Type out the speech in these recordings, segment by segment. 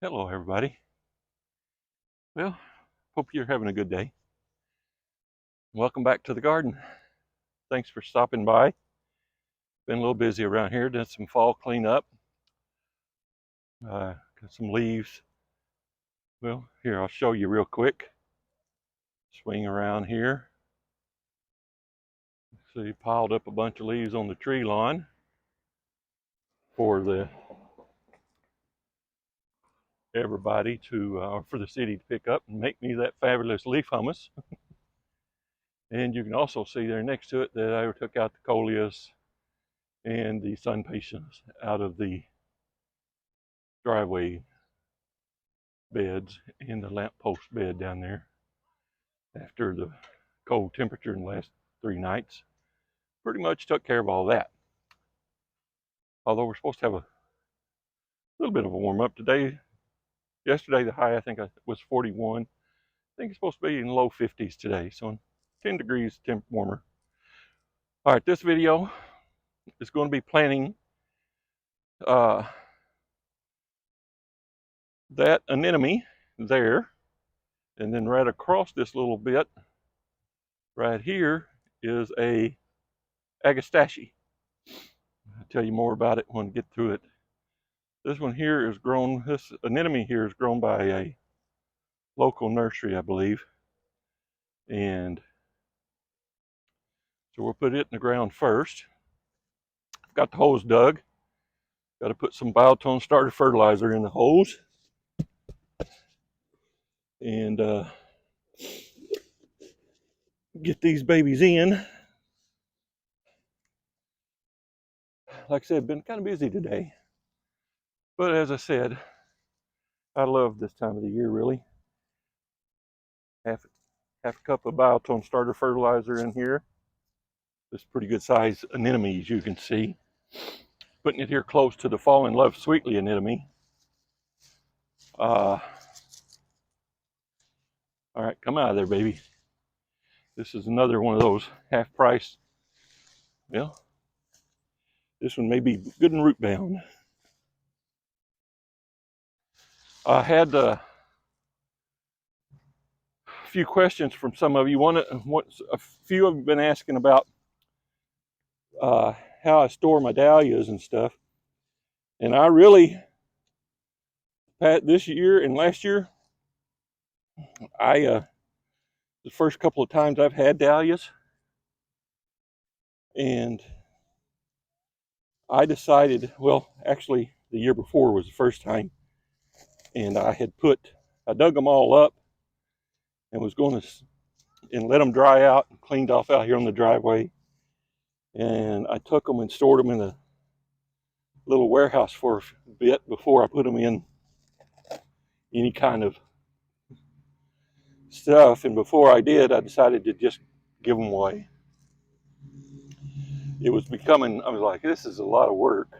Hello, everybody. Well, hope you're having a good day. Welcome back to the garden. Thanks for stopping by. Been a little busy around here. Did some fall cleanup. Got some leaves. Well, here, I'll show you real quick. Swing around here. So you piled up a bunch of leaves on the tree lawn for everybody for the city to pick up and make me that fabulous leaf hummus. And you can also see there next to it that I took out the coleus and the sun patience out of the driveway beds and the lamppost bed down there after the cold temperature in the last 3 nights. Pretty much took care of all that. Although we're supposed to have a little bit of a warm up today. Yesterday the high I think was 41. I think it's supposed to be in the low 50s today, so 10 degrees warmer. All right, this video is going to be planting that anemone there, and then right across this little bit right here is a Agastache. I'll tell you more about it when we get through it. This one here is grown, this anemone here is grown by a local nursery, I believe. And so we'll put it in the ground first. I've got the hose dug. Got to put some biotone starter fertilizer in the hose. And get these babies in. Like I said, been kind of busy today. But as I said, I love this time of the year, really. Half a cup of biotone starter fertilizer in here. This pretty good size anemone, as you can see. Putting it here close to the Fall in Love Sweetly anemone. All right, come out of there, baby. This is another one of those half price. Well, this one may be good and root bound. I had a few questions from some of you. A few have been asking about how I store my dahlias and stuff. And I really, this year and last year, the first couple of times I've had dahlias, and I decided, well, actually the year before was the first time, and I dug them all up and was going to and let them dry out and cleaned off out here on the driveway. And I took them and stored them in a little warehouse for a bit before I put them in any kind of stuff. And before I did, I decided to just give them away. I was like, this is a lot of work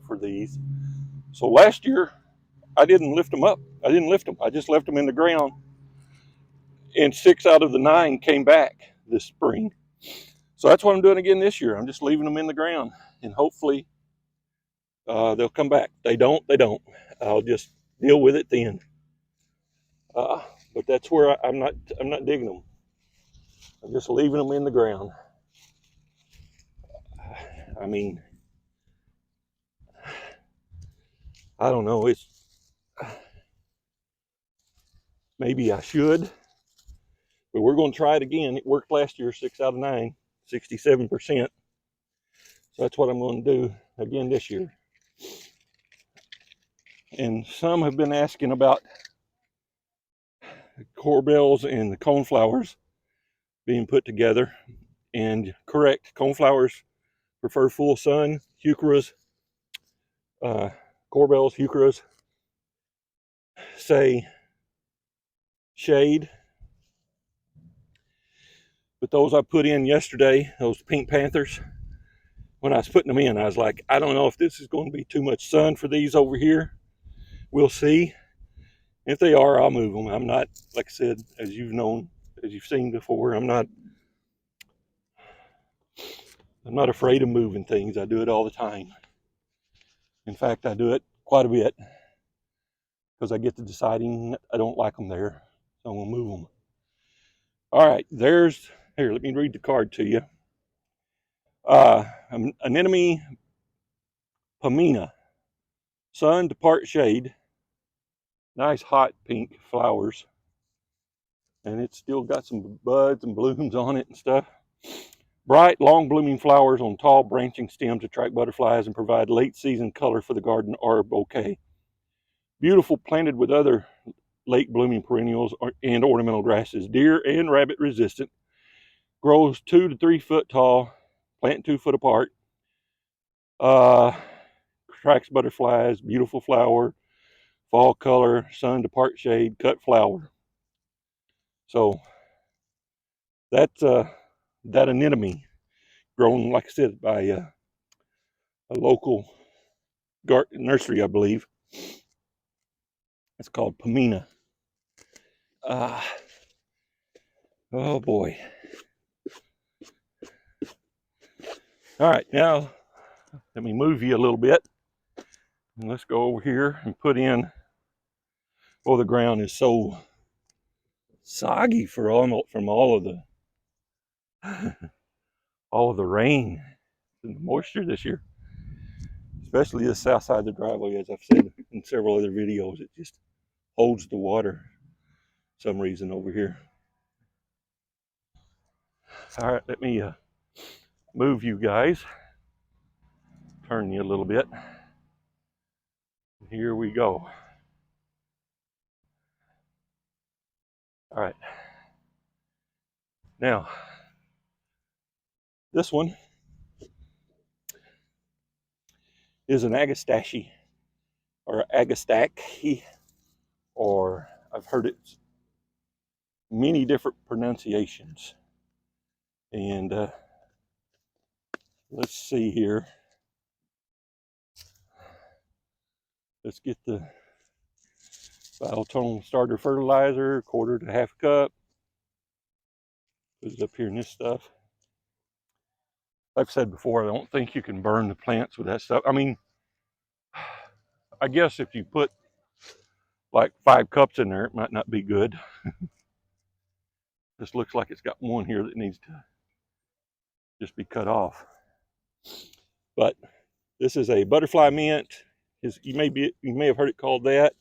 for these. So last year, I didn't lift them up. I didn't lift them. I just left them in the ground. And 6 out of the 9 came back this spring. So that's what I'm doing again this year. I'm just leaving them in the ground, and hopefully they'll come back. They don't. I'll just deal with it then. But that's where I'm not digging them. I'm just leaving them in the ground. I mean, I don't know. Maybe I should, but we're going to try it again. It worked last year, 6 out of 9, 67%. So that's what I'm going to do again this year. And some have been asking about corbels and the coneflowers being put together. And correct, coneflowers prefer full sun. Heucheras, corbels, heucheras say shade. But those I put in yesterday, those pink panthers, when I was putting them in, I was like, I don't know if this is going to be too much sun for these over here. We'll see. If they are, I'll move them. I'm not, like I said, as you've seen before, I'm not afraid of moving things. I do it all the time. In fact, I do it quite a bit because I get to deciding I don't like them there, so I'm gonna move them. All right, here. Let me read the card to you. Anemone pamina, sun to part shade, nice hot pink flowers, and it's still got some buds and blooms on it and stuff. Bright, long blooming flowers on tall branching stems attract butterflies and provide late season color for the garden or bouquet. Beautiful, planted with other late blooming perennials and ornamental grasses. Deer and rabbit resistant. Grows 2 to 3 foot tall. Plant 2 foot apart. Attracts butterflies. Beautiful flower. Fall color. Sun to part shade. Cut flower. So that's that anemone grown, like I said, by a local nursery, I believe. It's called Pamina. Oh boy. All right, now let me move you a little bit. And let's go over here and put in, oh, the ground is so soggy from all of the all of the rain and the moisture this year. Especially the south side of the driveway, as I've said in several other videos, it just holds the water for some reason over here. All right, let me move you guys. Turn you a little bit. Here we go. All right. Now, this one is an Agastache or Agastache, or I've heard it many different pronunciations. And let's see here. Let's get the Biotone starter fertilizer, 1/4 to 1/2 cup. Put it up here in this stuff. Like I said before, I don't think you can burn the plants with that stuff. I mean, I guess if you put like 5 cups in there, it might not be good. This looks like it's got one here that needs to just be cut off. But this is a butterfly mint. You may have heard it called that.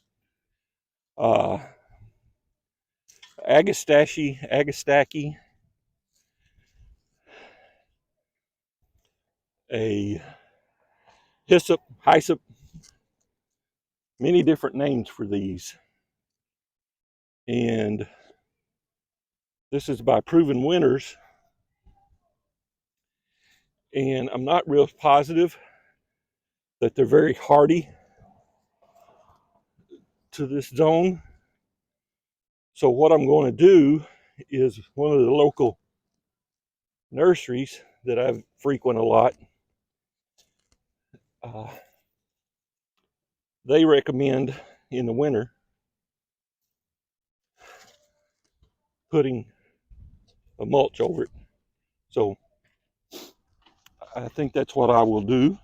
Agastache, a hyssop, many different names for these. And this is by proven winners. And I'm not real positive that they're very hardy to this zone. So what I'm going to do is one of the local nurseries that I frequent a lot, they recommend in the winter putting a mulch over it. So I think that's what I will do.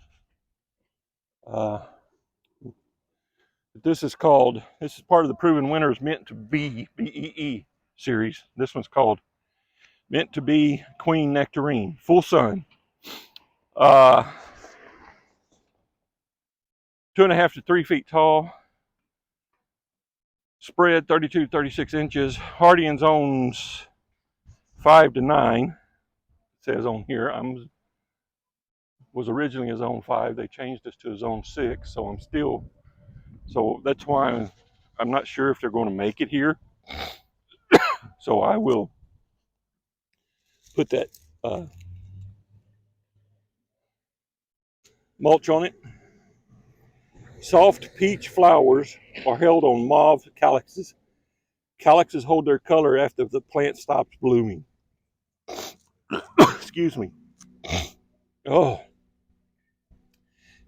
This is part of the Proven Winners Meant to Be, BEE series. This one's called Meant to Be Queen Nectarine, full sun. 2.5 to 3 feet tall. Spread 32 to 36 inches. Hardy in zones 5 to 9. It says on here. Was originally a zone 5. They changed us to a zone 6. So that's why I'm not sure if they're going to make it here. So I will put that mulch on it. Soft peach flowers are held on mauve calyxes. Calyxes hold their color after the plant stops blooming. Excuse me. Oh.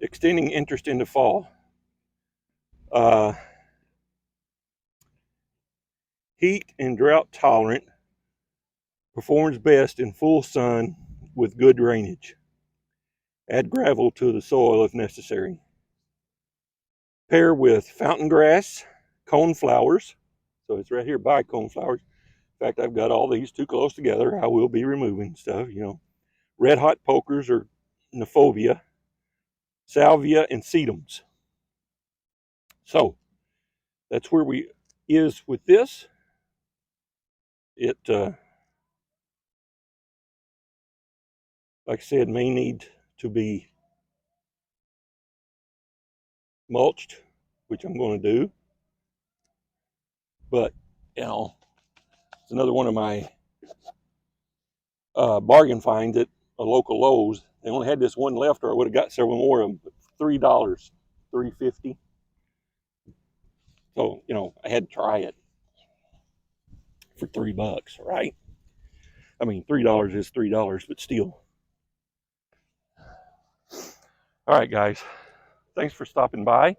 Extending interest into fall. Heat and drought tolerant. Performs best in full sun with good drainage. Add gravel to the soil if necessary. Pair with fountain grass, cone flowers. So it's right here by cone flowers. In fact, I've got all these too close together. I will be removing stuff, you know. Red hot pokers or nephobia, salvia, and sedums. So that's where we is with this. It, like I said, may need to be mulched, which I'm going to do. But, you know, it's another one of my bargain finds at a local Lowe's. They only had this one left, or I would have got several more of them. $3, $3.50. So, you know, I had to try it for $3, right? I mean, $3 is $3, but still. All right, guys. Thanks for stopping by.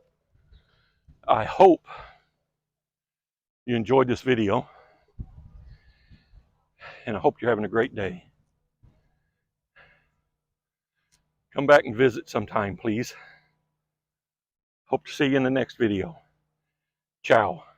I hope you enjoyed this video, and I hope you're having a great day. Come back and visit sometime, please. Hope to see you in the next video. Ciao.